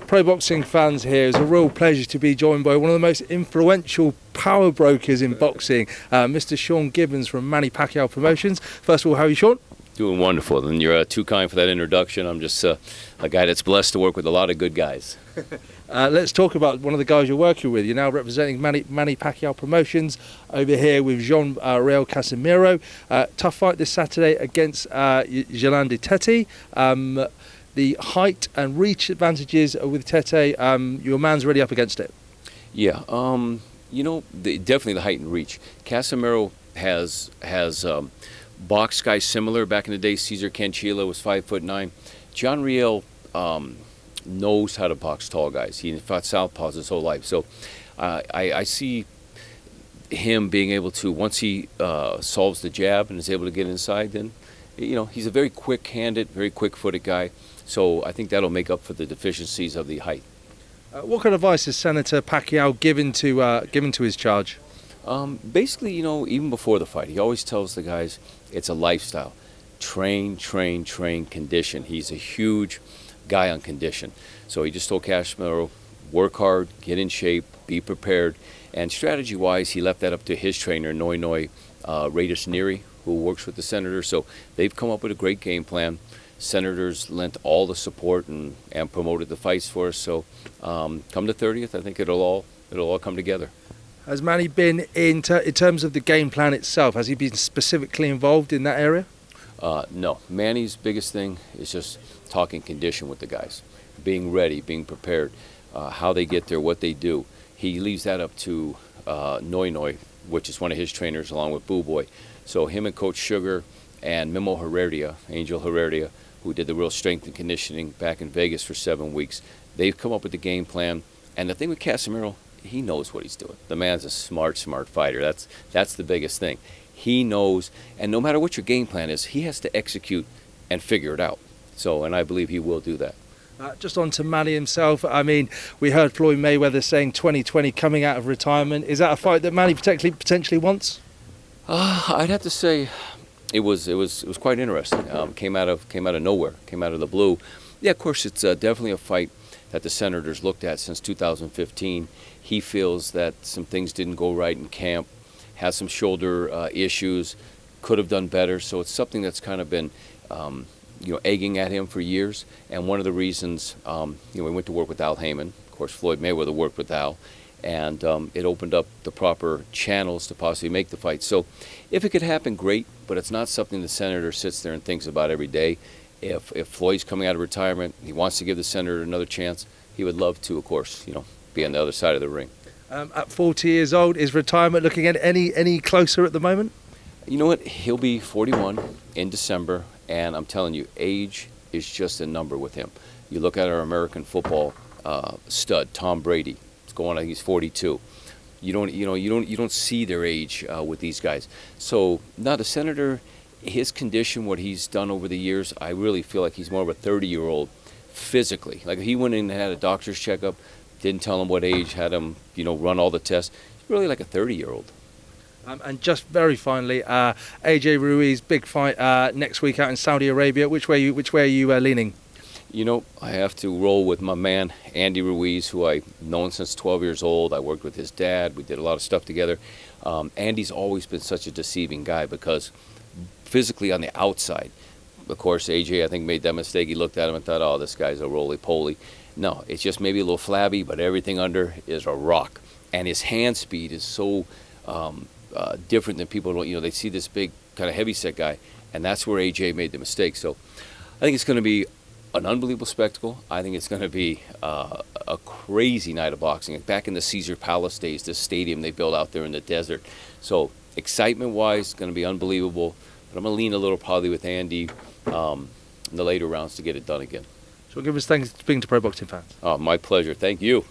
Pro boxing fans here, it's a real pleasure to be joined by one of the most influential power brokers in boxing, Mr. Sean Gibbons from Manny Pacquiao Promotions. First of all, how are you, Sean? Doing wonderful, and you're too kind for that introduction. I'm just a guy that's blessed to work with a lot of good guys. Let's talk about one of the guys you're working with. You're now representing Manny Pacquiao Promotions over here with Tete-Casimero. Tough fight this Saturday against Jelandi Tete. The height and reach advantages with Tete, your man's really up against it. Yeah, definitely the height and reach. Casimero has boxed guys similar. Back in the day, Cesar Canchilla was 5'9". John Riel knows how to box tall guys. He fought southpaws his whole life. So I see him being able to, once he solves the jab and is able to get inside, then he's a very quick-handed, very quick-footed guy. So I think that'll make up for the deficiencies of the height. What kind of advice has Senator Pacquiao given to his charge? Basically, even before the fight, he always tells the guys it's a lifestyle. Train, train, train, condition. He's a huge guy on condition. So he just told Casimero, work hard, get in shape, be prepared. And strategy-wise, he left that up to his trainer, Noi Reyes Neri, who works with the Senator. So they've come up with a great game plan. Senators lent all the support and promoted the fights for us. So come the 30th, I think it'll all come together. Has Manny been, in terms of the game plan itself, has he been specifically involved in that area? No. Manny's biggest thing is just talking condition with the guys, being ready, being prepared, how they get there, what they do. He leaves that up to Noi, which is one of his trainers, along with Boo Boy. So him and Coach Sugar and Memo Angel Heredia, who did the real strength and conditioning back in Vegas for 7 weeks, they've come up with the game plan. And the thing with Casimero, he knows what he's doing. The man's a smart fighter. That's the biggest thing. He knows, and no matter what your game plan is, he has to execute and figure it out. So, and I believe he will do that. Just on to Manny himself. I mean, we heard Floyd Mayweather saying 2020 coming out of retirement. Is that a fight that Manny potentially wants? I'd have to say it was quite interesting. Came out of nowhere, came out of the blue. Yeah, of course, it's definitely a fight that the Senators looked at since 2015. He feels that some things didn't go right in camp, has some shoulder issues, could have done better. So it's something that's kind of been, egging at him for years. And one of the reasons, we went to work with Al Heyman. Of course, Floyd Mayweather worked with Al, and it opened up the proper channels to possibly make the fight. So if it could happen, great, but it's not something the Senator sits there and thinks about every day. If Floyd's coming out of retirement, he wants to give the Senator another chance, he would love to, of course, be on the other side of the ring. At 40 years old, is retirement looking at any closer at the moment? You know what? He'll be 41 in December, and I'm telling you, age is just a number with him. You look at our American football stud, Tom Brady. It's going on, he's 42. You don't see their age with these guys. So now the Senator, his condition, what he's done over the years, I really feel like he's more of a 30-year-old physically. Like if he went in and had a doctor's checkup, didn't tell him what age, had him, run all the tests. He's really like a 30-year-old. And just very finally, AJ Ruiz, big fight next week out in Saudi Arabia. Which way are you leaning? I have to roll with my man, Andy Ruiz, who I've known since 12 years old. I worked with his dad. We did a lot of stuff together. Andy's always been such a deceiving guy because physically on the outside, of course, AJ, I think, made that mistake. He looked at him and thought, oh, this guy's a roly-poly. No, it's just maybe a little flabby, but everything under is a rock. And his hand speed is so different than people don't, they see this big kind of heavy-set guy, and that's where AJ made the mistake. So I think it's going to be an unbelievable spectacle. I think it's going to be a crazy night of boxing. Back in the Caesar Palace days, this stadium they built out there in the desert. So excitement-wise, it's going to be unbelievable. But I'm going to lean a little probably with Andy in the later rounds to get it done again. So give us thanks for speaking to Pro Boxing fans. My pleasure. Thank you.